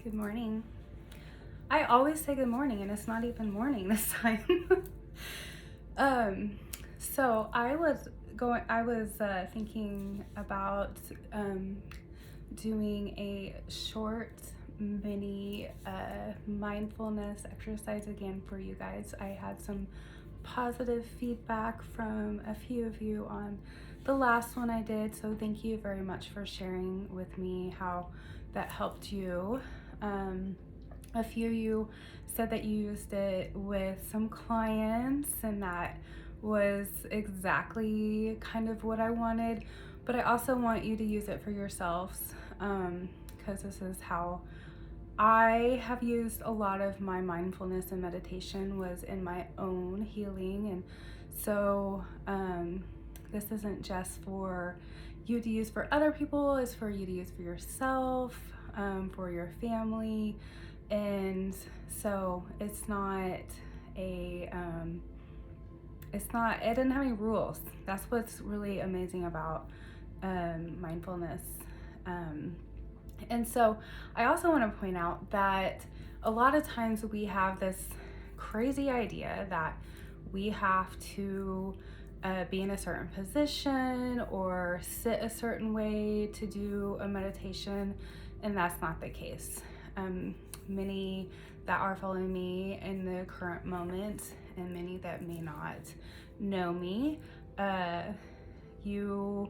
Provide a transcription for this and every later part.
Good morning. I always say good morning, and it's not even morning this time. um, so I was thinking about doing a short mini mindfulness exercise again for you guys. I had some positive feedback from a few of you on the last one I did, so thank you very much for sharing with me how that helped you. A few of you said that you used it with some clients, and that was exactly kind of what I wanted. But I also want you to use it for yourselves, because this is how I have used a lot of my mindfulness and meditation was in my own healing. And so this isn't just for you to use for other people, it's for you to use for yourself, for your family. And so it doesn't have any rules. That's what's really amazing about mindfulness. And so I also want to point out that a lot of times we have this crazy idea that we have to be in a certain position or sit a certain way to do a meditation, and that's not the case. Many that are following me in the current moment, and many that may not know me, you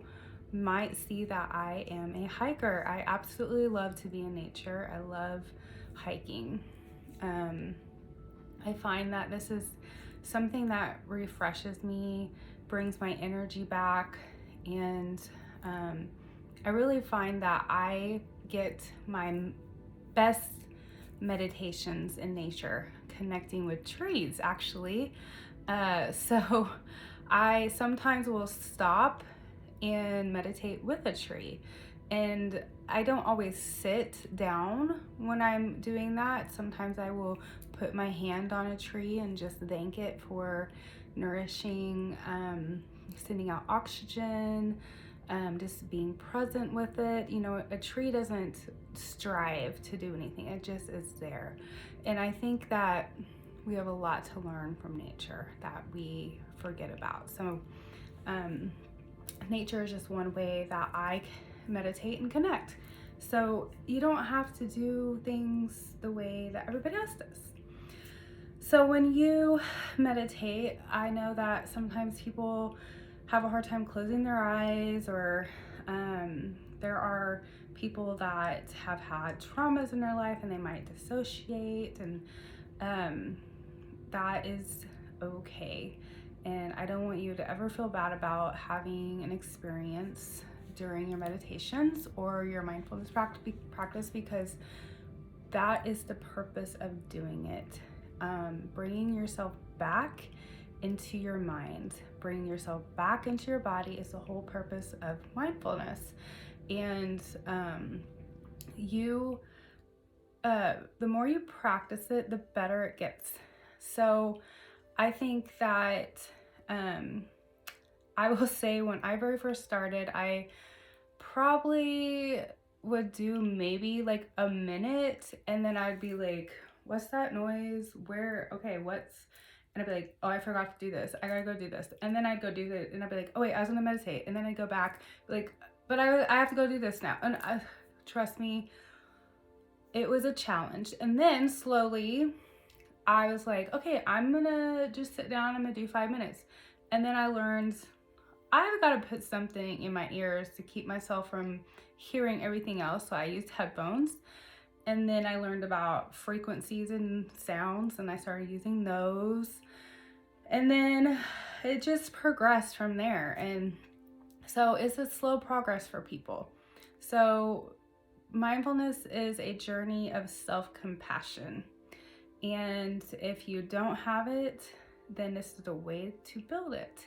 might see that I am a hiker. I absolutely love to be in nature. I love hiking. I find that this is something that refreshes me, brings my energy back, and I really find that I get my best meditations in nature, connecting with trees actually. So I sometimes will stop and meditate with a tree. And I don't always sit down when I'm doing that. Sometimes I will put my hand on a tree and just thank it for nourishing, sending out oxygen, just being present with it. You know, a tree doesn't strive to do anything, it just is there. And I think that we have a lot to learn from nature that we forget about. So, nature is just one way that I meditate and connect. So you don't have to do things the way that everybody else does. So when you meditate, I know that sometimes people have a hard time closing their eyes, or there are people that have had traumas in their life and they might dissociate, and that is okay. And I don't want you to ever feel bad about having an experience during your meditations or your mindfulness practice, because that is the purpose of doing it. Bringing yourself back into your mind, bringing yourself back into your body is the whole purpose of mindfulness. And the more you practice it, the better it gets. So I think that I will say when I very first started, I probably would do maybe like a minute, and then I'd be like, what's that noise? Where? Okay, what's? And I'd be like, oh, I forgot to do this. I gotta go do this. And then I'd go do it, and I'd be like, oh wait, I was gonna meditate. And then I'd go back, like, but I have to go do this now. And trust me, it was a challenge. And then slowly, I was like, okay, I'm gonna just sit down. I'm gonna do 5 minutes. And then I learned I've got to put something in my ears to keep myself from hearing everything else. So I used headphones. And then I learned about frequencies and sounds, and I started using those. And then it just progressed from there. And so it's a slow progress for people. So mindfulness is a journey of self-compassion. And if you don't have it, then this is the way to build it.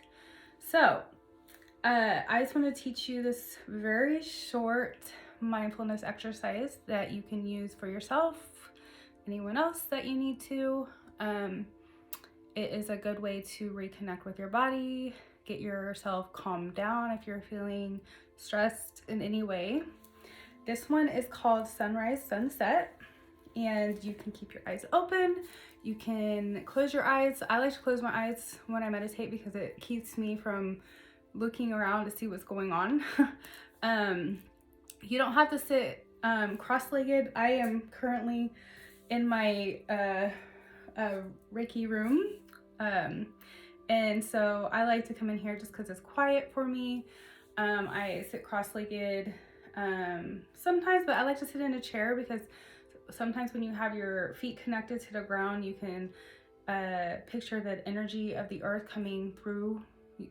So I just want to teach you this very short mindfulness exercise that you can use for yourself, anyone else that you need to. It is a good way to reconnect with your body, get yourself calmed down if you're feeling stressed in any way. This one is called Sunrise Sunset. And you can keep your eyes open. You can close your eyes. I like to close my eyes when I meditate because it keeps me from looking around to see what's going on. You don't have to sit cross-legged. I am currently in my Reiki room. And so I like to come in here just because it's quiet for me. I sit cross-legged sometimes, but I like to sit in a chair because sometimes when you have your feet connected to the ground, you can picture the energy of the earth coming through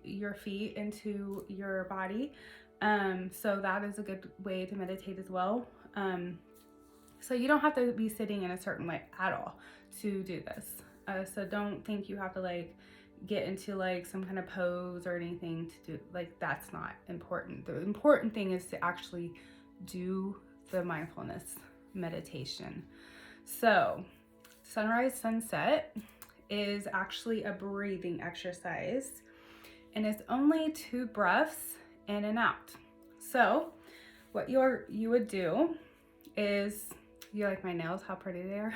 your feet into your body. So that is a good way to meditate as well. So you don't have to be sitting in a certain way at all to do this. So don't think you have to like get into like some kind of pose or anything to do, like that's not important. The important thing is to actually do the mindfulness meditation. So sunrise, sunset is actually a breathing exercise, and it's only 2 breaths in and out. So what you would do is, you like my nails, how pretty they are?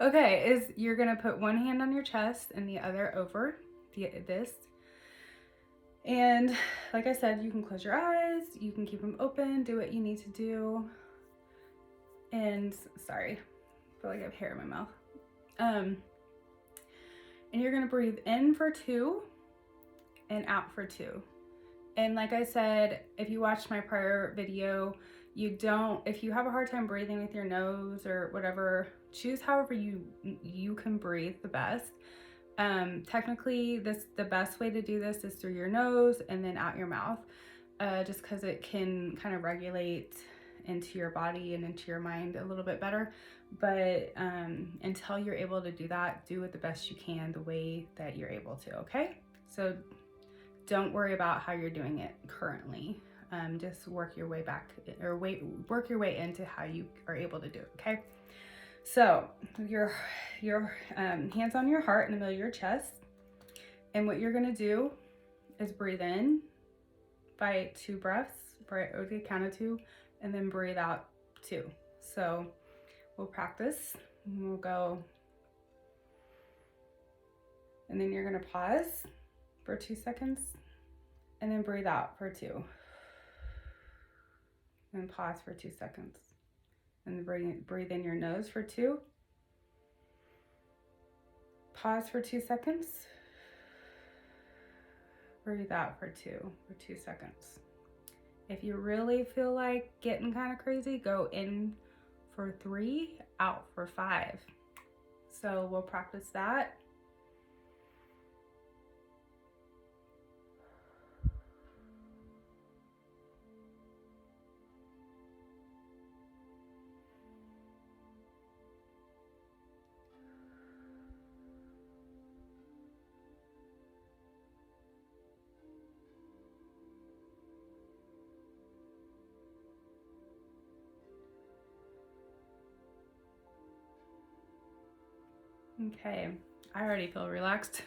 Okay, is you're gonna put one hand on your chest and the other over this. And like I said, you can close your eyes, you can keep them open, do what you need to do. And sorry, I feel like I have hair in my mouth. And you're gonna breathe in for 2 and out for 2. And like I said, if you watched my prior video, if you have a hard time breathing with your nose or whatever, choose however you can breathe the best. Technically, the best way to do this is through your nose and then out your mouth, just because it can kind of regulate into your body and into your mind a little bit better. But until you're able to do that, do it the best you can the way that you're able to, okay? So don't worry about how you're doing it currently. Just work your way back, or work your way into how you are able to do it, okay? So your hands on your heart in the middle of your chest, and what you're gonna do is breathe in by 2 breaths, or the count of 2, and then breathe out 2. So we'll practice, and we'll go, and then you're gonna pause for 2 seconds, and then breathe out for 2. And pause for 2 seconds. And breathe in your nose for 2. Pause for 2 seconds. Breathe out for 2 seconds. If you really feel like getting kind of crazy, go in for 3, out for 5. So we'll practice that. Okay, I already feel relaxed.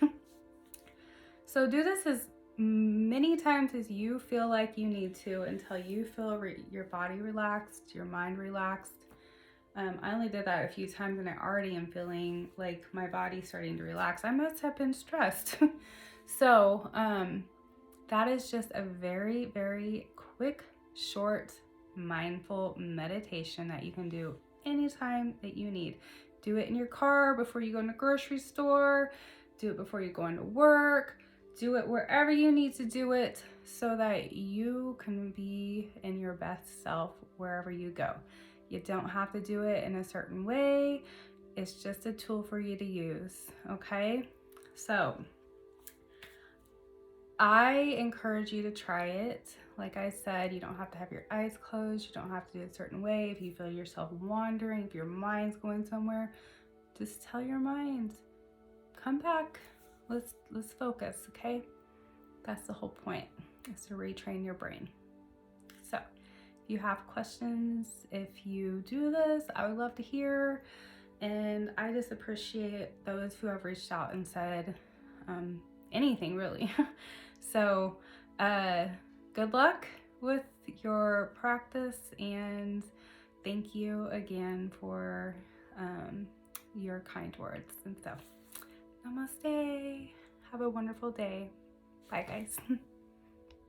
So do this as many times as you feel like you need to until you feel your body relaxed, your mind relaxed. I only did that a few times and I already am feeling like my body's starting to relax. I must have been stressed. So that is just a very, very quick, short, mindful meditation that you can do anytime that you need. Do it in your car before you go in the grocery store. Do it before you go into work. Do it wherever you need to do it so that you can be in your best self wherever you go. You don't have to do it in a certain way. It's just a tool for you to use, okay? So I encourage you to try it. Like I said, you don't have to have your eyes closed. You don't have to do it a certain way. If you feel yourself wandering, if your mind's going somewhere, just tell your mind, come back. Let's focus, okay? That's the whole point, is to retrain your brain. So if you have questions, if you do this, I would love to hear. And I just appreciate those who have reached out and said anything really. So good luck with your practice, and thank you again for your kind words and stuff. Namaste. Have a wonderful day. Bye, guys.